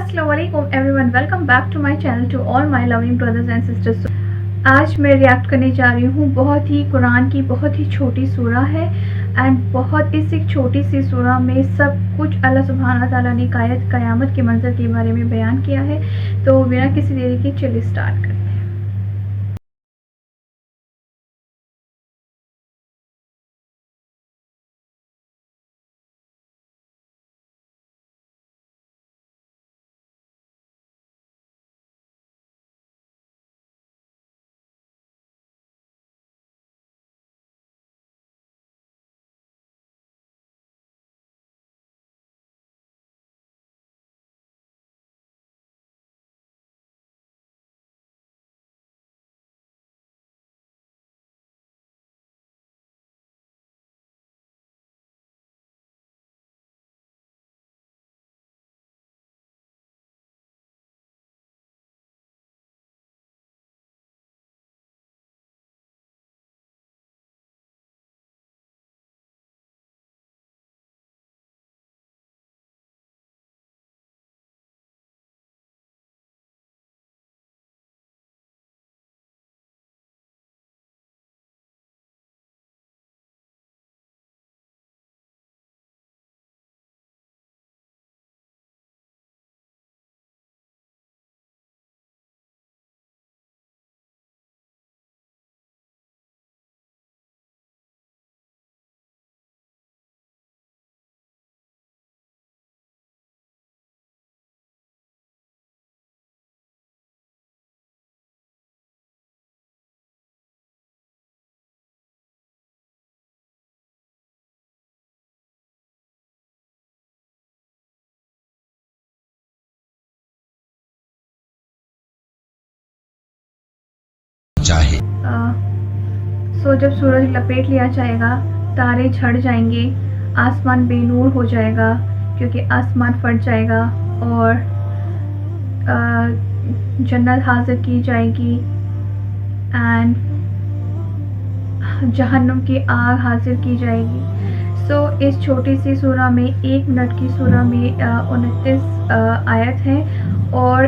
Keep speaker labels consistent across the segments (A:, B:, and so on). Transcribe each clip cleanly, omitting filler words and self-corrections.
A: अस्सलाम वालेकुम everyone, welcome back to my channel to all my loving brothers and sisters. आज मैं react करने जा रही हूँ बहुत ही कुरान की बहुत ही छोटी सूरा है एंड बहुत इस एक छोटी सी सूरा में सब कुछ अल्लाह सुब्हानहू तआला ने क़यामत के मंजर के बारे में बयान किया है। तो बिना किसी देरी के चलिए स्टार्ट करते हैं। जब सूरज लपेट लिया जाएगा, तारे झड़ जाएंगे, आसमान बेनूर हो जाएगा क्योंकि आसमान फट जाएगा और जन्नत हाजिर की जाएगी एंड जहन्नुम की आग हाजिर की जाएगी। इस छोटी सी सूरा में 1 मिनट की सूरा में 29 आयत हैं और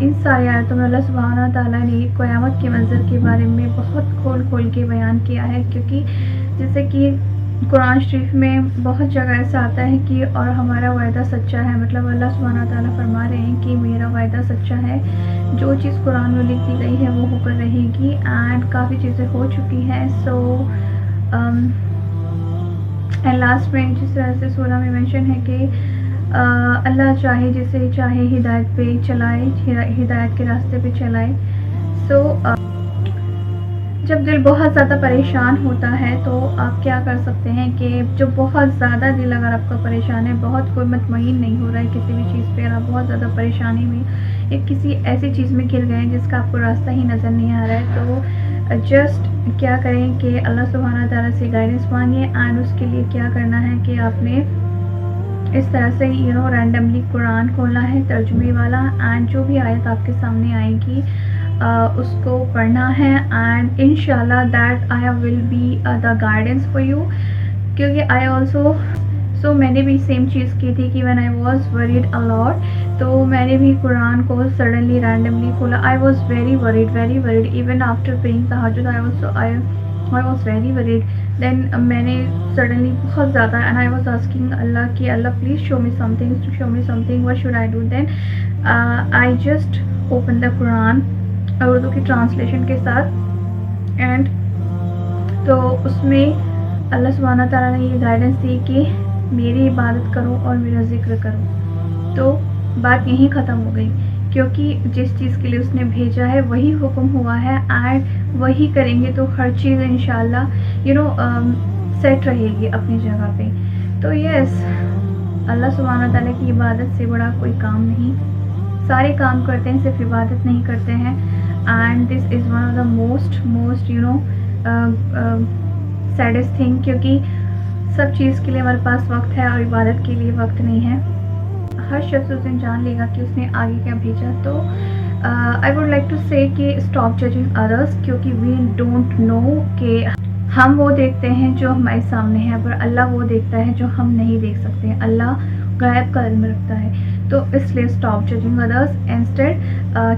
A: इन सारी आयतों में अल्लाह सुब्हानहू तआला ने क़यामत के मंजर के बारे में बहुत खोल के बयान किया है। क्योंकि जैसे कि कुरान शरीफ में बहुत जगह ऐसा आता है कि और हमारा वायदा सच्चा है, मतलब अल्लाह सुब्हानहू तआला फरमा रहे हैं कि मेरा वायदा सच्चा है, जो चीज़ कुरान में लिख दी गई है वो होकर रहेगी एंड काफ़ी चीज़ें हो चुकी हैं। एंड लास्ट में जिस तरह से सूरा में मेंशन है कि अल्लाह चाहे जिसे चाहे हिदायत पे चलाए, हिदायत के रास्ते पे चलाए। जब दिल बहुत ज़्यादा परेशान होता है तो आप क्या कर सकते हैं कि जो बहुत ज़्यादा दिल अगर आपका परेशान है, बहुत कोई मुतमईन नहीं हो रहा है किसी भी चीज़ पे, आप बहुत ज़्यादा परेशानी में या किसी ऐसी चीज़ में घिर गए हैं जिसका आपको रास्ता ही नज़र नहीं आ रहा है, तो जस्ट क्या करें कि अल्लाह सुब्हानहू तआला से गाइडेंस मांगिए एंड उसके लिए क्या करना है कि आपने इस तरह से रैंडमली कुरान खोलना है तर्जुमे वाला एंड जो भी आयत आपके सामने आएगी उसको पढ़ना है एंड इंशाल्लाह that I will be the guidance for you. क्योंकि आई ऑल्सो मैंने भी सेम चीज़ की थी कि when I was worried a lot, तो मैंने भी कुरान को सडनली रैंडमली खोला। I was very worried even after praying tahajjud I was very worried. Then मैंने suddenly बहुत ज़्यादा and I was asking Allah कि Allah please show me something, what should I do? Then I just opened the Quran Urdu की translation के साथ and तो उसमें अल्लाह सुब्हानहू तआला ने ये गाइडेंस दी कि मेरी इबादत करो और मेरा ज़िक्र करो। तो बात यहीं ख़त्म हो गई क्योंकि जिस चीज़ के लिए उसने भेजा है वही हुक्म हुआ है एंड वही करेंगे तो हर चीज़ इंशाल्लाह सेट रहेगी अपनी जगह पे। तो यस, अल्लाह सुब्हानहू तआला की इबादत से बड़ा कोई काम नहीं, सारे काम करते हैं सिर्फ इबादत नहीं करते हैं and this is one of the most saddest thing, क्योंकि सब चीज़ के लिए हमारे पास वक्त है और इबादत के लिए वक्त नहीं है। हर शख्स उस दिन जान लेगा कि उसने आगे क्या भेजा। तो आई वुड लाइक टू से कि स्टॉप जजिंग अदर्स, क्योंकि वी डोंट नो कि हम वो देखते हैं जो हमारे सामने है, पर अल्लाह वो देखता है जो हम नहीं देख सकते हैं। अल्लाह गायब का इल्म रखता है। تو اس لیے اسٹاپ ججنگ ادرس. انسٹیڈ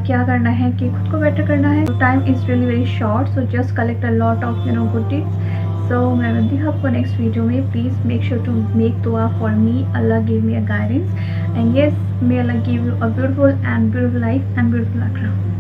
A: کیا کرنا ہے کہ خود کو بیٹر کرنا ہے. Time is really very short, so just collect a lot of good deeds. So میں ملتی ہوں آپ کو نیکسٹ ویڈیو میں. Please make sure to make dua for me. Allah give me a guidance and yes, may Allah give you a beautiful life and beautiful akhirah.